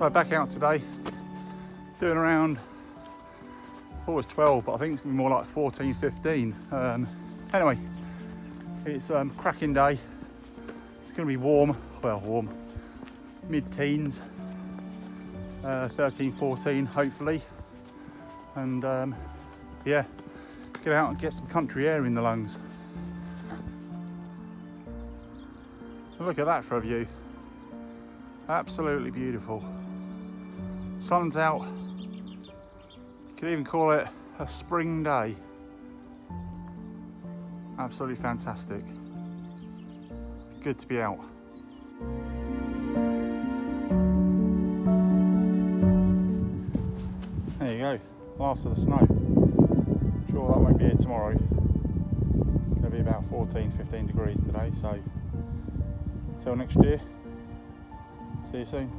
So back out today, doing around, I thought it was 12, but I think it's gonna be more like 14, 15. Anyway, it's a cracking day. It's gonna be warm, well warm, mid-teens, 13, 14 hopefully. And yeah, get out and get some country air in the lungs. Look at that for a view. Absolutely beautiful. Sun's out. You could even call it a spring day. Absolutely fantastic. Good to be out. There you go, last of the snow. I'm sure that won't be here tomorrow. It's going to be about 14, 15 degrees today, so until next year, see you soon.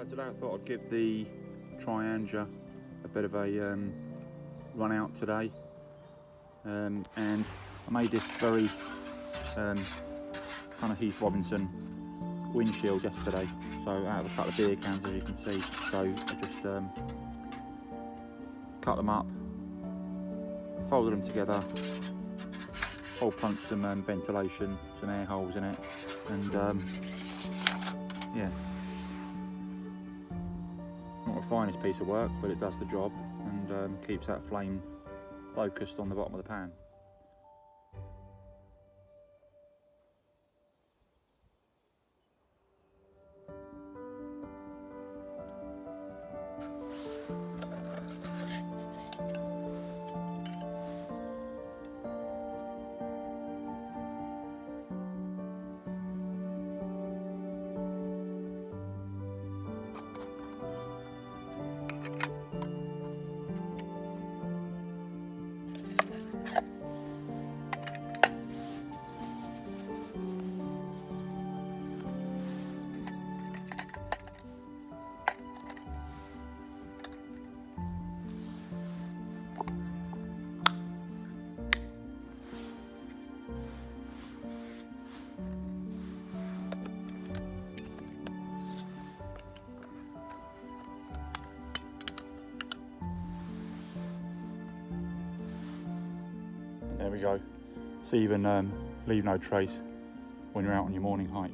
So today I thought I'd give the Trangia a bit of a run out today, and I made this very kind of Heath Robinson windshield yesterday. So out of a couple of beer cans, as you can see. So I just cut them up, folded them together, hole punched some ventilation, some air holes in it, and yeah, not the finest piece of work, but it does the job and keeps that flame focused on the bottom of the pan. There we go. So even leave no trace when you're out on your morning hike.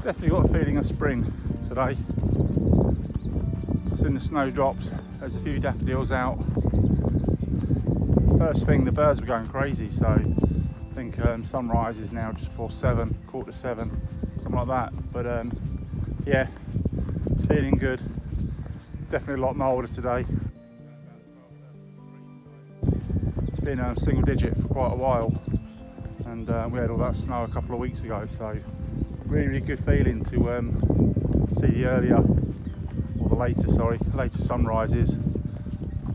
Definitely got a feeling of spring today. It's in the snowdrops, there's a few daffodils out. First thing, the birds were going crazy, so I think sunrise is now just before 7, 6:45, something like that. But yeah, it's feeling good. Definitely a lot milder today. It's been single digit for quite a while, and we had all that snow a couple of weeks ago, so really good feeling to see the earlier, or the later sunrises,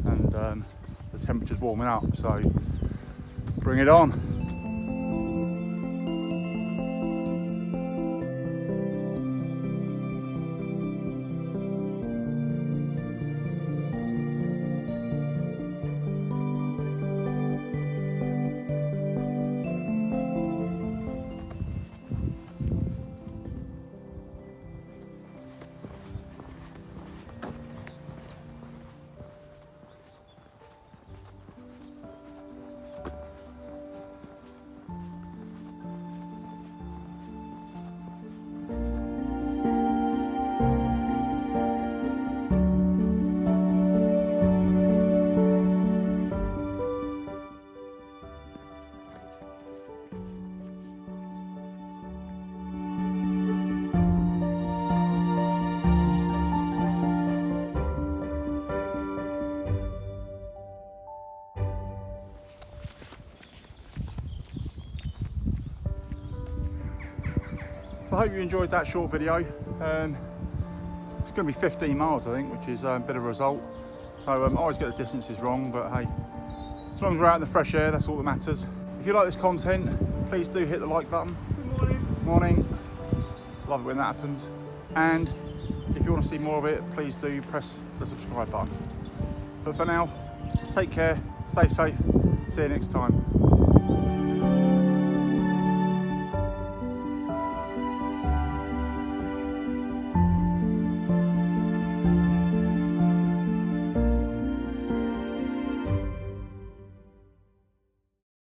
and the temperature's warming up, so bring it on. I hope you enjoyed that short video. It's going to be 15 miles, I think, which is a bit of a result. So I always get the distances wrong, but hey, as long as we're out in the fresh air, that's all that matters. If you like this content, please do hit the like button. Good morning. Love it when that happens. And if you want to see more of it, please do press the subscribe button. But for now, take care, stay safe, see you next time.